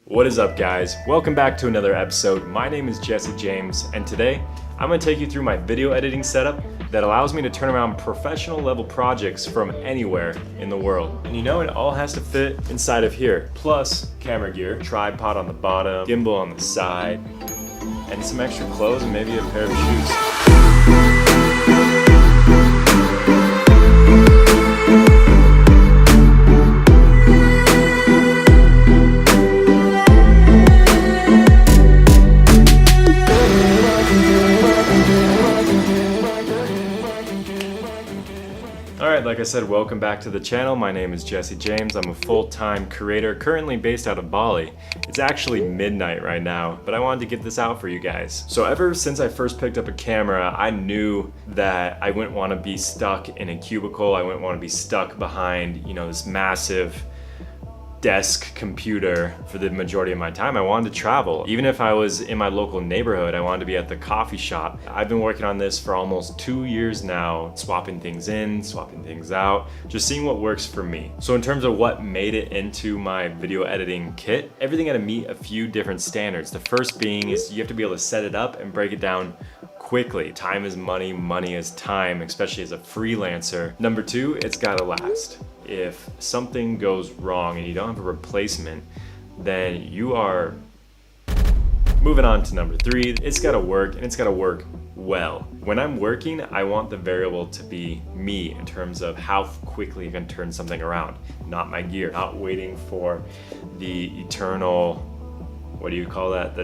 What is up, guys? Welcome back to another episode. My name is Jesse James, and today I'm going to take you through my video editing setup that allows me to turn around professional level projects from anywhere in the world. And you know, it all has to fit inside of here. Plus camera gear, tripod on the bottom, gimbal on the side, and some extra clothes and maybe a pair of shoes. Alright, like I said, welcome back to the channel. My name is Jesse James. I'm a full-time creator currently based out of Bali. It's actually midnight right now, but I wanted to get this out for you guys. So ever since I first picked up a camera, I knew that I wouldn't want to be stuck in a cubicle. I wouldn't want to be stuck behind, this massive desk computer for the majority of my time. I wanted to travel. Even if I was in my local neighborhood, I wanted to be at the coffee shop. I've been working on this for almost 2 years now, swapping things in, swapping things out, just seeing what works for me. So in terms of what made it into my video editing kit, everything had to meet a few different standards. The first being is you have to be able to set it up and break it down quickly. Time is money, money is time, especially as a freelancer. Number two, it's gotta last. If something goes wrong and you don't have a replacement, then you are moving on to number three. It's gotta work, and it's gotta work well. When I'm working, I want the variable to be me in terms of how quickly I can turn something around, not my gear, not waiting for the eternal, what do you call that?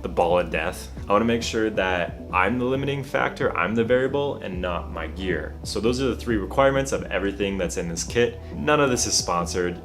The ball of death. I wanna make sure that I'm the limiting factor, I'm the variable, and not my gear. So those are the three requirements of everything that's in this kit. None of this is sponsored.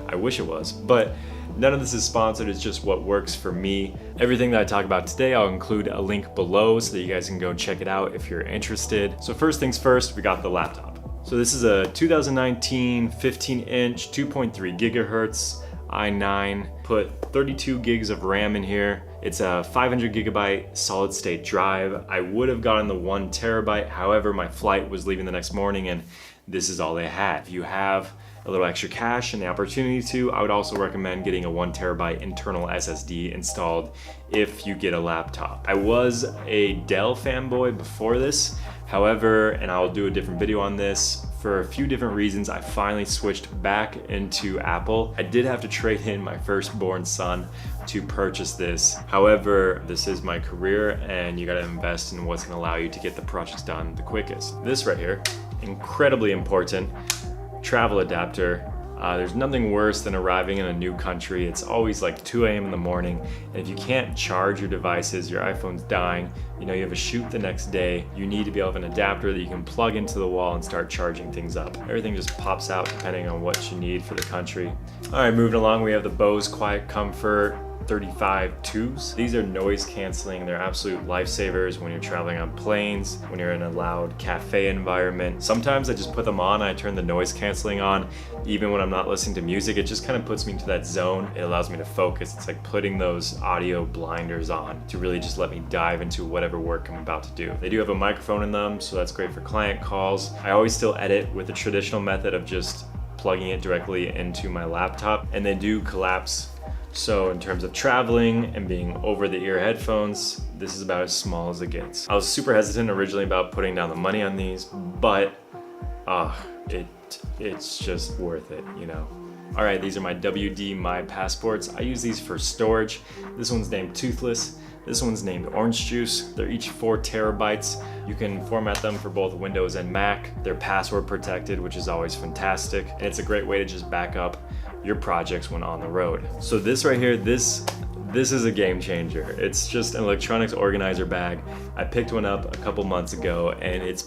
I wish it was, but none of this is sponsored. It's just what works for me. Everything that I talk about today, I'll include a link below so that you guys can go check it out if you're interested. So first things first, we got the laptop. So this is a 2019 15-inch, 2.3 gigahertz i9, put 32 gigs of RAM in here. It's a 500 gigabyte solid state drive. I would have gotten the 1 terabyte. However, my flight was leaving the next morning and this is all they had. If you have a little extra cash and the opportunity to, I would also recommend getting a 1 terabyte internal SSD installed if you get a laptop. I was a Dell fanboy before this. However, and I'll do a different video on this, for a few different reasons, I finally switched back into Apple. I did have to trade in my firstborn son to purchase this. However, this is my career and you gotta invest in what's gonna allow you to get the projects done the quickest. This right here, incredibly important, travel adapter. There's nothing worse than arriving in a new country. It's always like 2 a.m. in the morning, and if you can't charge your devices, your iPhone's dying, you have a shoot the next day, you need to be able to have an adapter that you can plug into the wall and start charging things up. Everything just pops out depending on what you need for the country. All right, moving along, we have the Bose Quiet Comfort 35 2s. These are noise canceling. They're absolute lifesavers when you're traveling on planes, when you're in a loud cafe environment. Sometimes I just put them on, I turn the noise canceling on. Even when I'm not listening to music, it just kind of puts me into that zone. It allows me to focus. It's like putting those audio blinders on to really just let me dive into whatever work I'm about to do. They do have a microphone in them, so that's great for client calls. I always still edit with the traditional method of just plugging it directly into my laptop, and they do collapse. So in terms of traveling and being over-the-ear headphones, this is about as small as it gets. I was super hesitant originally about putting down the money on these, but it's just worth it, All right, these are my WD My Passports. I use these for storage. This one's named Toothless. This one's named Orange Juice. They're each 4 terabytes. You can format them for both Windows and Mac. They're password protected, which is always fantastic. And it's a great way to just back up your projects when on the road. So this right here, this is a game changer. It's just an electronics organizer bag. I picked one up a couple months ago and it's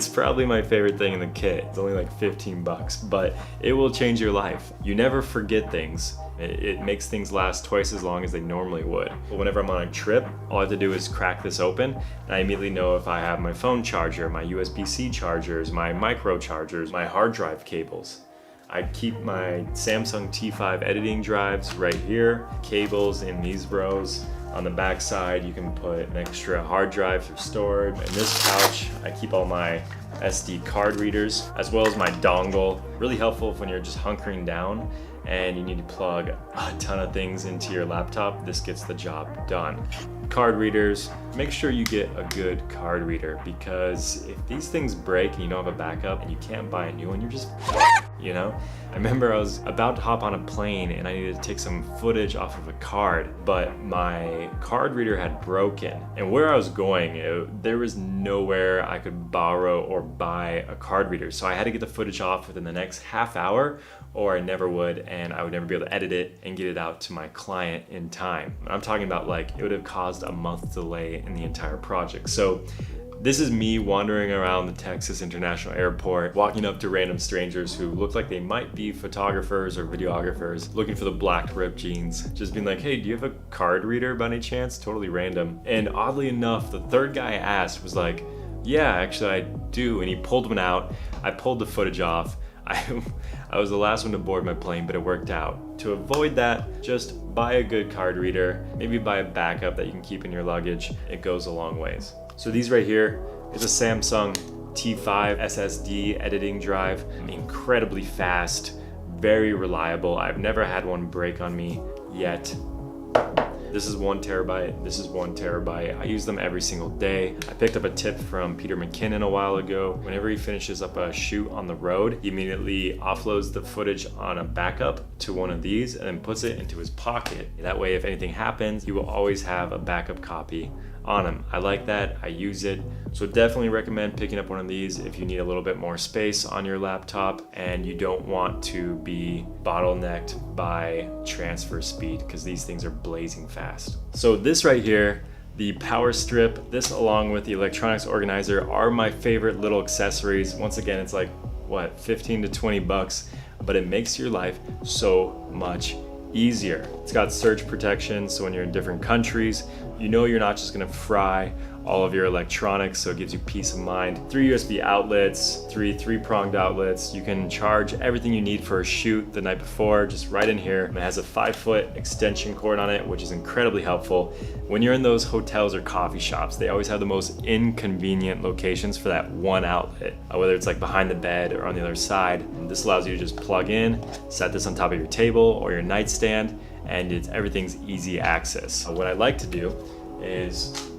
probably my favorite thing in the kit. It's only like 15 bucks, but it will change your life. You never forget things. It makes things last twice as long as they normally would. But whenever I'm on a trip, all I have to do is crack this open and I immediately know if I have my phone charger, my USB-C chargers, my micro chargers, my hard drive cables. I keep my Samsung T5 editing drives right here, cables in these rows. On the back side, you can put an extra hard drive for storage. In this pouch, I keep all my SD card readers, as well as my dongle. Really helpful when you're just hunkering down and you need to plug a ton of things into your laptop, this gets the job done. Card readers, make sure you get a good card reader, because if these things break and you don't have a backup and you can't buy a new one, you're just you know? I remember I was about to hop on a plane and I needed to take some footage off of a card, but my card reader had broken. And where I was going, there was nowhere I could borrow or buy a card reader. So I had to get the footage off within the next half hour, or I never would, and I would never be able to edit it and get it out to my client in time. I'm talking about like, it would have caused a month delay in the entire project. So this is me wandering around the Texas International Airport, walking up to random strangers who look like they might be photographers or videographers, looking for the black ripped jeans, just being like, hey, do you have a card reader by any chance? Totally random. And oddly enough, the third guy I asked was like, yeah, actually I do. And he pulled one out. I pulled the footage off. I was the last one to board my plane, but it worked out. To avoid that, just buy a good card reader, maybe buy a backup that you can keep in your luggage. It goes a long ways. So these right here is a Samsung T5 SSD editing drive. Incredibly fast, very reliable. I've never had one break on me yet. This is 1 terabyte, this is 1 terabyte. I use them every single day. I picked up a tip from Peter McKinnon a while ago. Whenever he finishes up a shoot on the road, he immediately offloads the footage on a backup to one of these and then puts it into his pocket. That way, if anything happens, he will always have a backup copy on him. I like that, I use it. So definitely recommend picking up one of these if you need a little bit more space on your laptop and you don't want to be bottlenecked by transfer speed, because these things are blazing fast. So this right here, the power strip, this along with the electronics organizer are my favorite little accessories. Once again, it's like, what, 15 to 20 bucks, but it makes your life so much easier. It's got surge protection, so when you're in different countries, you know you're not just gonna fry all of your electronics, so it gives you peace of mind. 3 USB outlets, three-pronged outlets. You can charge everything you need for a shoot the night before, just right in here. It has a 5-foot extension cord on it, which is incredibly helpful. When you're in those hotels or coffee shops, they always have the most inconvenient locations for that one outlet, whether it's like behind the bed or on the other side. And this allows you to just plug in, set this on top of your table or your nightstand, and everything's easy access. What I like to do is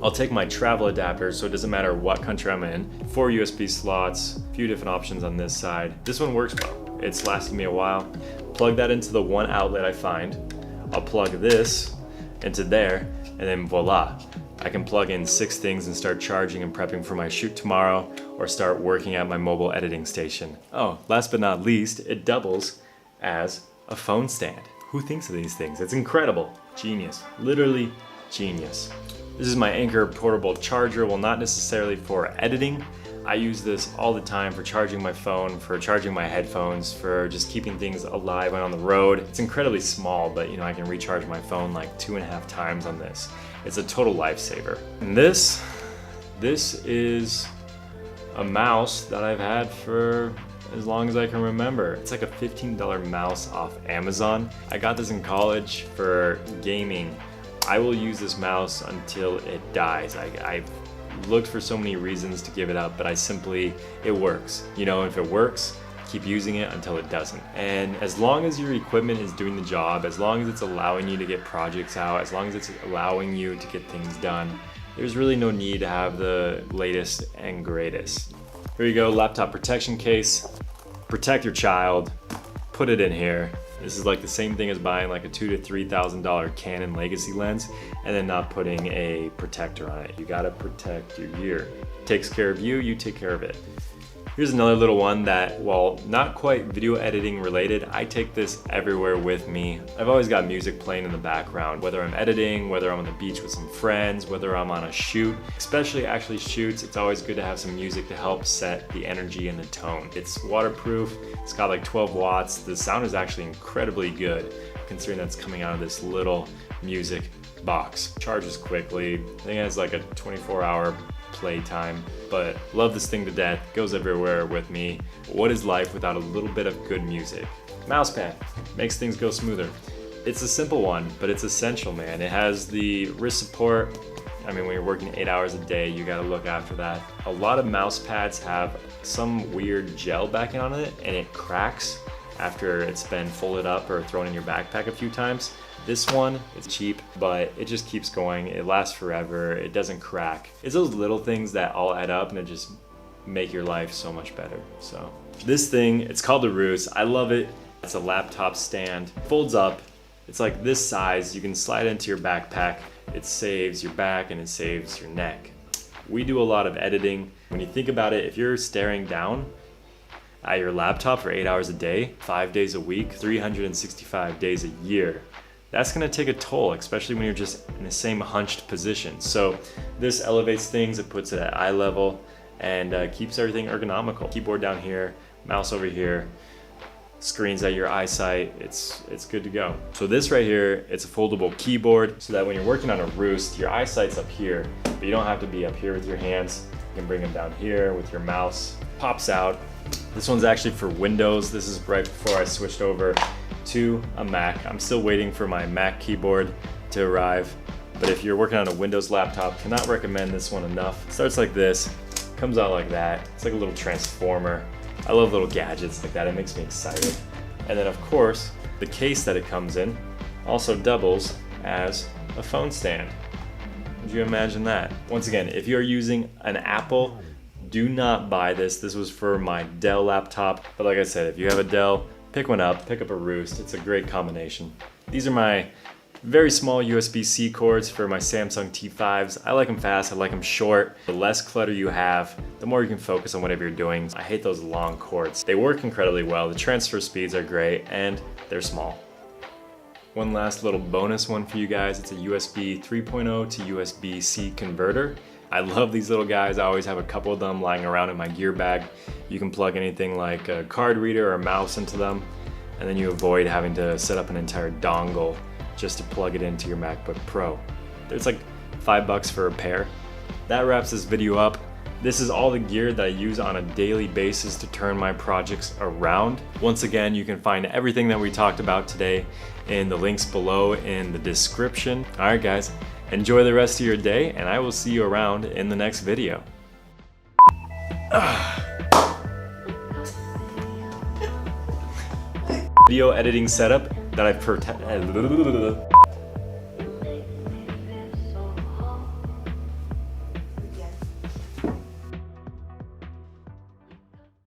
I'll take my travel adapter, so it doesn't matter what country I'm in. 4 USB slots, a few different options on this side. This one works well. It's lasted me a while. Plug that into the one outlet I find. I'll plug this into there, and then voila. I can plug in 6 things and start charging and prepping for my shoot tomorrow, or start working at my mobile editing station. Oh, last but not least, it doubles as a phone stand. Who thinks of these things? It's incredible. Genius. Literally genius. This is my Anker portable charger. Well, not necessarily for editing. I use this all the time for charging my phone, for charging my headphones, for just keeping things alive when on the road. It's incredibly small, but I can recharge my phone like 2.5 times on this. It's a total lifesaver. And this is a mouse that I've had for as long as I can remember. It's like a $15 mouse off Amazon. I got this in college for gaming. I will use this mouse until it dies. I've looked for so many reasons to give it up, but it works. If it works, keep using it until it doesn't. And as long as your equipment is doing the job, as long as it's allowing you to get projects out, as long as it's allowing you to get things done, there's really no need to have the latest and greatest. Here you go, laptop protection case. Protect your child, put it in here. This is like the same thing as buying like a $2,000 to $3,000 Canon legacy lens and then not putting a protector on it. You gotta protect your gear. It takes care of you, you take care of it. Here's another little one that, while not quite video editing related, I take this everywhere with me. I've always got music playing in the background, whether I'm editing, whether I'm on the beach with some friends, whether I'm on a shoot. Especially actually shoots, it's always good to have some music to help set the energy and the tone. It's waterproof, it's got like 12 watts. The sound is actually incredibly good, considering that's coming out of this little music box. Charges quickly, I think it has like a 24-hour playtime, but love this thing to death, goes everywhere with me. What is life without a little bit of good music? Mousepad makes things go smoother. It's a simple one, but it's essential, man. It has the wrist support. When you're working 8 hours a day, you gotta look after that. A lot of mouse pads have some weird gel backing on it and it cracks after it's been folded up or thrown in your backpack a few times. This one, it's cheap, but it just keeps going. It lasts forever. It doesn't crack. It's those little things that all add up and it just make your life so much better. So this thing, it's called the Roost. I love it. It's a laptop stand. Folds up. It's like this size. You can slide it into your backpack. It saves your back and it saves your neck. We do a lot of editing. When you think about it, if you're staring down at your laptop for 8 hours a day, 5 days a week, 365 days a year, that's gonna take a toll, especially when you're just in the same hunched position. So this elevates things, it puts it at eye level, and keeps everything ergonomical. Keyboard down here, mouse over here, screens at your eyesight, it's good to go. So this right here, it's a foldable keyboard, so that when you're working on a Roost, your eyesight's up here, but you don't have to be up here with your hands. You can bring them down here with your mouse, pops out. This one's actually for Windows. This is right before I switched over to a Mac. I'm still waiting for my Mac keyboard to arrive, but if you're working on a Windows laptop, cannot recommend this one enough. It starts like this, comes out like that. It's like a little transformer. I love little gadgets like that, it makes me excited. And then of course, the case that it comes in also doubles as a phone stand. Would you imagine that? Once again, if you're using an Apple, do not buy this. This was for my Dell laptop, but like I said, if you have a Dell, pick one up, pick up a Roost. It's a great combination. These are my very small USB-C cords for my Samsung T5s. I like them fast, I like them short. The less clutter you have, the more you can focus on whatever you're doing. I hate those long cords. They work incredibly well, the transfer speeds are great, and they're small. One last little bonus one for you guys. It's a USB 3.0 to USB-C converter. I love these little guys. I always have a couple of them lying around in my gear bag. You can plug anything like a card reader or a mouse into them, and then you avoid having to set up an entire dongle just to plug it into your MacBook Pro. It's like $5 for a pair. That wraps this video up. This is all the gear that I use on a daily basis to turn my projects around. Once again, you can find everything that we talked about today in the links below in the description. All right, guys, enjoy the rest of your day, and I will see you around in the next video. Video editing setup that I've